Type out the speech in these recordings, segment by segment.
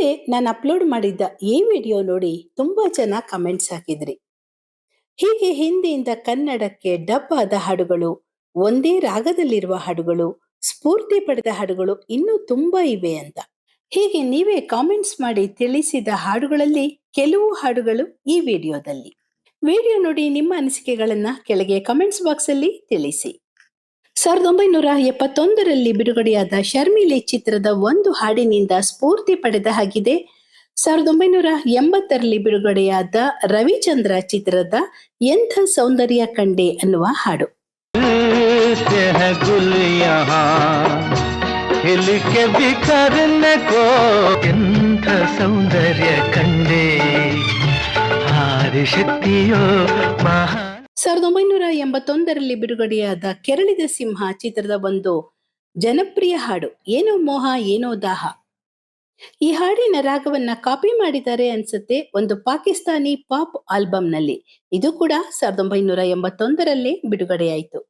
ಹಿಂದೆ ನಾನು ಅಪ್ಲೋಡ್ ಮಾಡಿದ್ದ ಈ ವಿಡಿಯೋ ನೋಡಿ ತುಂಬಾ ಜನ ಕಮೆಂಟ್ಸ್ ಹಾಕಿದ್ರಿ. ಹೀಗೆ ಹಿಂದಿಯಿಂದ ಕನ್ನಡಕ್ಕೆ ಡಬ್ ಆದ ಹಾಡುಗಳು, ಒಂದೇ ರಾಗದಲ್ಲಿರುವ ಹಾಡುಗಳು, ಸ್ಫೂರ್ತಿ ಪಡೆದ ಹಾಡುಗಳು ಇನ್ನೂ ತುಂಬಾ ಇವೆ ಅಂತ. ಹೀಗೆ ನೀವೇ ಕಾಮೆಂಟ್ಸ್ ಮಾಡಿ ತಿಳಿಸಿದ ಹಾಡುಗಳಲ್ಲಿ ಕೆಲವು ಹಾಡುಗಳು ಈ ವಿಡಿಯೋದಲ್ಲಿ. ವಿಡಿಯೋ ನೋಡಿ ನಿಮ್ಮ ಅನಿಸಿಕೆಗಳನ್ನ ಕೆಳಗೆ ಕಮೆಂಟ್ಸ್ ಬಾಕ್ಸ್ ಅಲ್ಲಿ ತಿಳಿಸಿ. 1971ರಲ್ಲಿ ಬಿಡುಗಡೆಯಾದ ಶರ್ಮಿಲೆ ಚಿತ್ರದ ಒಂದು ಹಾಡಿನಿಂದ ಸ್ಫೂರ್ತಿ ಪಡೆದ ಹಾಗಿದೆ 1980ರಲ್ಲಿ ಬಿಡುಗಡೆಯಾದ ರವಿಚಂದ್ರ ಚಿತ್ರದ ಎಂಥ ಸೌಂದರ್ಯ ಕಂಡೆ ಅನ್ನುವ ಹಾಡು. ಎಂಥ ಸೌಂದರ್ಯ ಕಂಡೆ ಶಕ್ತಿಯೋ ಮಹಾ 1981ರಲ್ಲಿ ಬಿಡುಗಡೆಯಾದ ಕೆರಳಿದ ಸಿಂಹ ಚಿತ್ರದ ಒಂದು ಜನಪ್ರಿಯ ಹಾಡು ಏನೋ ಮೋಹ ಏನೋ ದಾಹ. ಈ ಹಾಡಿನ ರಾಗವನ್ನ ಕಾಪಿ ಮಾಡಿದ್ದಾರೆ ಅನ್ಸುತ್ತೆ ಒಂದು ಪಾಕಿಸ್ತಾನಿ ಪಾಪ್ ಆಲ್ಬಂನಲ್ಲಿ. ಇದು ಕೂಡ 1981ರಲ್ಲಿ ಬಿಡುಗಡೆಯಾಯಿತು.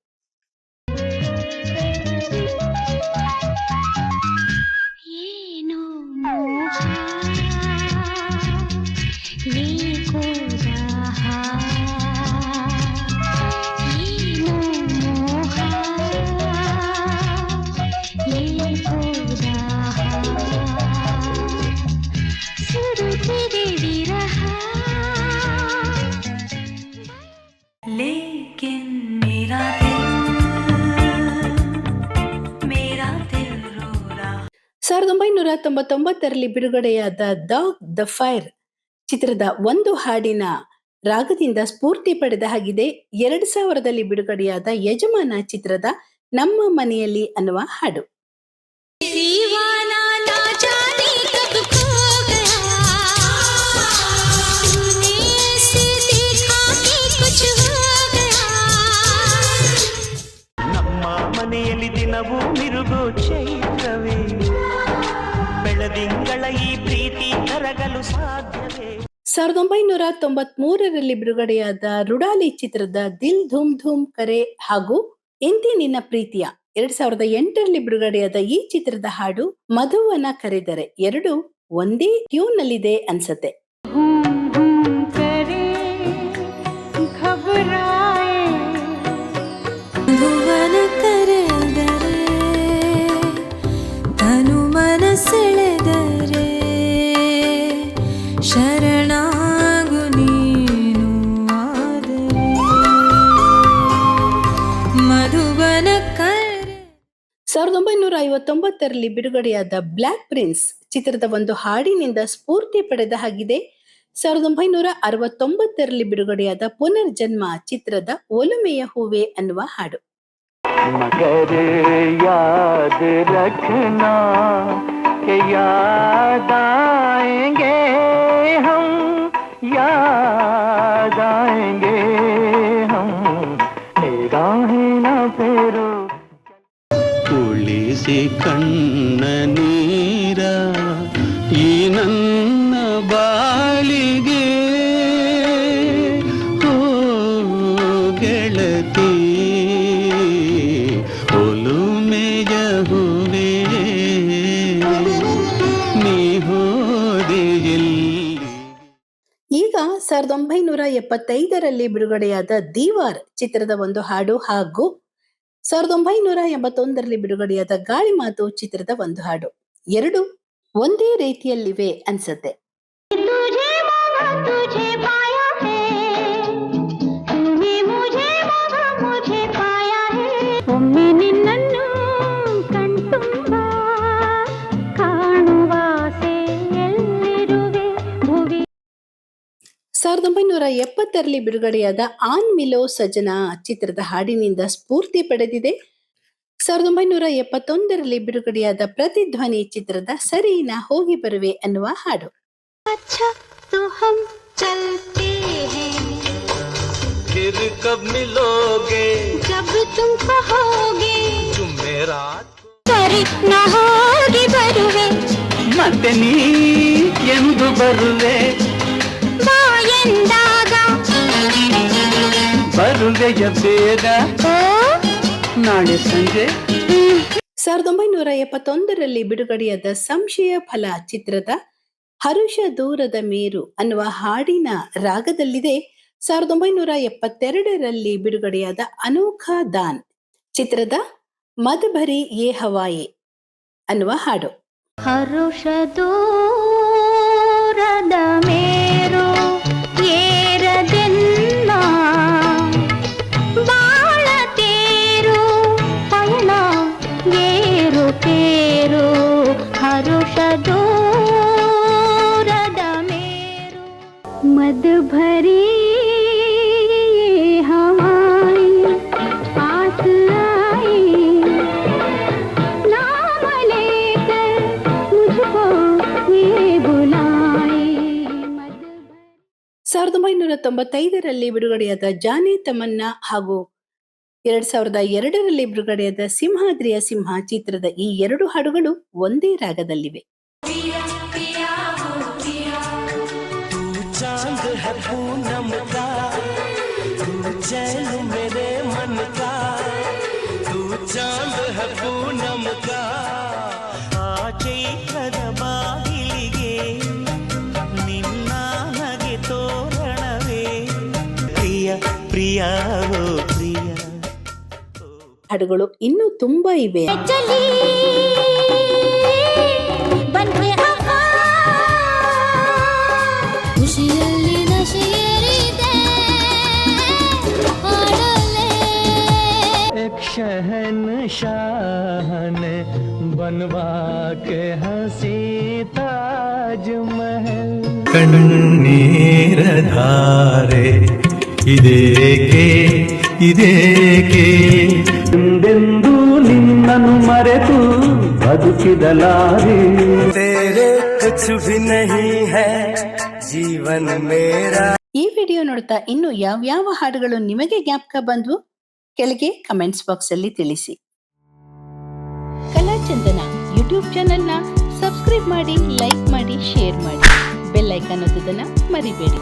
लेकिन मेरा दिल रो रहा. 1999ರಲ್ಲಿ ಬಿಡುಗಡೆಯಾದ ಡಾಗ್ ದ ಫೈರ್ ಚಿತ್ರದ ಒಂದು ಹಾಡಿನ ರಾಗದಿಂದ ಸ್ಫೂರ್ತಿ ಪಡೆದ ಹಾಗಿದೆ 2000ರಲ್ಲಿ ಬಿಡುಗಡೆಯಾದ ಯಜಮಾನ ಚಿತ್ರದ ನಮ್ಮ ಮನೆಯಲ್ಲಿ ಅನ್ನುವ ಹಾಡು. ಮನೆಯಲ್ಲಿ ದಿನವೂ ಮಿರುಗೋ ಚೈತ್ರವೇ ಬೆಳದಿಂಗಳ ಈ ಪ್ರೀತಿ ಕರಗಲು ಸಾಧ್ಯವೇ. 1993ರಲ್ಲಿ ಬಿಡುಗಡೆಯಾದ ರುಡಾಲಿ ಚಿತ್ರದ ದಿಲ್ ಧೂಮ್ ಧೂಮ್ ಕರೆ ಹಾಗೂ ಎಂತಿ ನಿನ್ನ ಪ್ರೀತಿಯ 2008ರಲ್ಲಿ ಬಿಡುಗಡೆಯಾದ ಈ ಚಿತ್ರದ ಹಾಡು ಮಧುವನ ಕರೆದರೆ ಎರಡು ಒಂದೇ ಟ್ಯೂನ್ ನಲ್ಲಿದೆ ಅನ್ಸತ್ತೆ. ಸೆಳೆದರೆ ಶರಣಾಗು ನೀನು ಆದರೆ ಮಧುವನ ಕರೆ. 1959ರಲ್ಲಿ ಬಿಡುಗಡೆಯಾದ ಬ್ಲ್ಯಾಕ್ ಪ್ರಿನ್ಸ್ ಚಿತ್ರದ ಒಂದು ಹಾಡಿನಿಂದ ಸ್ಫೂರ್ತಿ ಪಡೆದ ಹಾಗಿದೆ 1969ರಲ್ಲಿ ಬಿಡುಗಡೆಯಾದ ಪುನರ್ಜನ್ಮ ಚಿತ್ರದ ಒಲುಮೆಯ ಹೂವೆ ಅನ್ನುವ ಹಾಡು. मगर याद रखना कि याद आएंगे हम याद आएंगे हम निगाहें न फेरो ತುಳಿಸಿ ಕಣ್ಣ ನೀರ ಈ ನನ್ನ ಬಾಳಿಗೆ ಓ ಗೆಳತಿ ಈಗ 1975ರಲ್ಲಿ ಬಿಡುಗಡೆಯಾದ ದೀವಾರ್ ಚಿತ್ರದ ಒಂದು ಹಾಡು ಹಾಗೂ 1981ರಲ್ಲಿ ಬಿಡುಗಡೆಯಾದ ಗಾಳಿ ಮಾತು ಚಿತ್ರದ ಒಂದು ಹಾಡು ಎರಡು ಒಂದೇ ರೀತಿಯಲ್ಲಿವೆ ಅನ್ಸತ್ತೆ. ಒಮ್ಮೆ ನಿನ್ನನ್ನು ಕಣ್ತುಂಬ ಕಾಣುವಾಸೆ ಎಲ್ಲಿರುವೆ ಭುವಿ. 1970ರಲ್ಲಿ ಬಿಡುಗಡೆಯಾದ ಆನ್ ಮಿಲೋ ಸಜನಾ ಚಿತ್ರದ ಹಾಡಿನಿಂದ ಸ್ಫೂರ್ತಿ ಪಡೆದಿದೆ. 1971ರಲ್ಲಿ ಬಿಡುಗಡೆಯಾದ ಪ್ರತಿಧ್ವನಿ ಚಿತ್ರದ ಸರಿ ನಾ ಹೋಗಿ ಬರುವೆ ಅನ್ನುವ ಹಾಡು. ಅಚ್ಚಾ ತೋ ಹಮ್ ಚಲ್ತೆ ಹೈ फिर कब मिलोगे जब तुम कहोगे ಜುಮ್ಮೆರಾತ್ ಸರಿ ನಾ ಹೋಗಿ ಬರುವೆ ಮತ್ತೆ ನೀ ಎಂದು ಬರುವೆ ಬಾ ಎಂದಾಗ ಬರುವೆಯ ಬೇಗ ನಾಳೆ ಸಂಜೆ. 1971ರಲ್ಲಿ ಬಿಡುಗಡೆಯಾದ ಸಂಶಯ ಫಲ ಚಿತ್ರದ ಹರುಷ ದೂರದ ಮೇರು ಅನ್ನುವ ಹಾಡಿನ ರಾಗದಲ್ಲಿದೆ 1972ರಲ್ಲಿ ಬಿಡುಗಡೆಯಾದ ಅನೋಖಾ ದಾನ್ ಚಿತ್ರದ ಮದ್ ಭರಿ ಯೇ ಹವಾಯೆ ಅನ್ನುವ ಹಾಡು. ಹರುಷ ದೂರದ ಮೇರು ಏರದೆನ್ನ ಬಾಳ ತೇರು ಪಯಣ ಏರು ತೇರು ಹರುಷ ದೂರದ ಮೇರು ಮದ್ ಭರಿ ಹವಾಯಿ पास आई नाम लेकर मुझको ये बुलाई 1995ರಲ್ಲಿ ಬಿಡುಗಡೆಯಾದ ಜಾನೆ ತಮನ್ನಾ ಹಾಗೂ 2002ರಲ್ಲಿ ಬಿಡುಗಡೆಯಾದ ಸಿಂಹಾದ್ರಿಯ ಸಿಂಹ ಚಿತ್ರದ ಈ ಎರಡು ಹಾಡುಗಳು ಒಂದೇ ರಾಗದಲ್ಲಿವೆ. तू चांद है पूनम का, तू चैन मेरे मन का, तू चांद है पूनम का. ಆ ಚೈತ್ರದ ಬಾಗಿಲಿಗೆ ನಿನ್ನ ನಗೆ ತೋರಣವೇ ಪ್ರಿಯ ಪ್ರಿಯ ಓ ಪ್ರಿಯ. ಹಾಡುಗಳು ಇನ್ನೂ ತುಂಬಾ ಇವೆ. चली ಬಂದ್ರೆ ಅಪ್ಪ ಖುಷಿಯಲ್ಲಿ ನಶೆಯೇರಿದೆ ಹಾಡಲೇ एक शहनशाह ने बनवा के हंसी ताजमहल. ಕಣ್ಣೀರ ಧಾರೆ ಇದೇಕೆ ಇದೇಕೆ ಎಂದೆಂದೂ ನಿನ್ನನ್ನು ಮರೆತು ಬದುಕಿದಲಾರೆ. ತೇರೆ ಕುಚ್ ಭಿ ನಹೀ ಹೈ ಜೀವನ್ ಮೇರಾ. ಈ ವಿಡಿಯೋ ನೋಡ್ತಾ ಇನ್ನು ಯಾವ್ಯಾವ ಹಾಡುಗಳು ನಿಮಗೆ ಜ್ಞಾಪಕ ಬಂದ್ವು ಕೆಳಗೆ ಕಮೆಂಟ್ಸ್ ಬಾಕ್ಸ್ ಅಲ್ಲಿ ತಿಳಿಸಿ. ಕಲಾಚಂದನ ಯೂಟ್ಯೂಬ್ ಚಾನೆಲ್ನ ಸಬ್ಸ್ಕ್ರೈಬ್ ಮಾಡಿ, ಲೈಕ್ ಮಾಡಿ, ಶೇರ್ ಮಾಡಿ, ಬೆಲ್ ಐಕಾನ್ ಒತ್ತೋದನ್ನ ಮರಿಬೇಡಿ.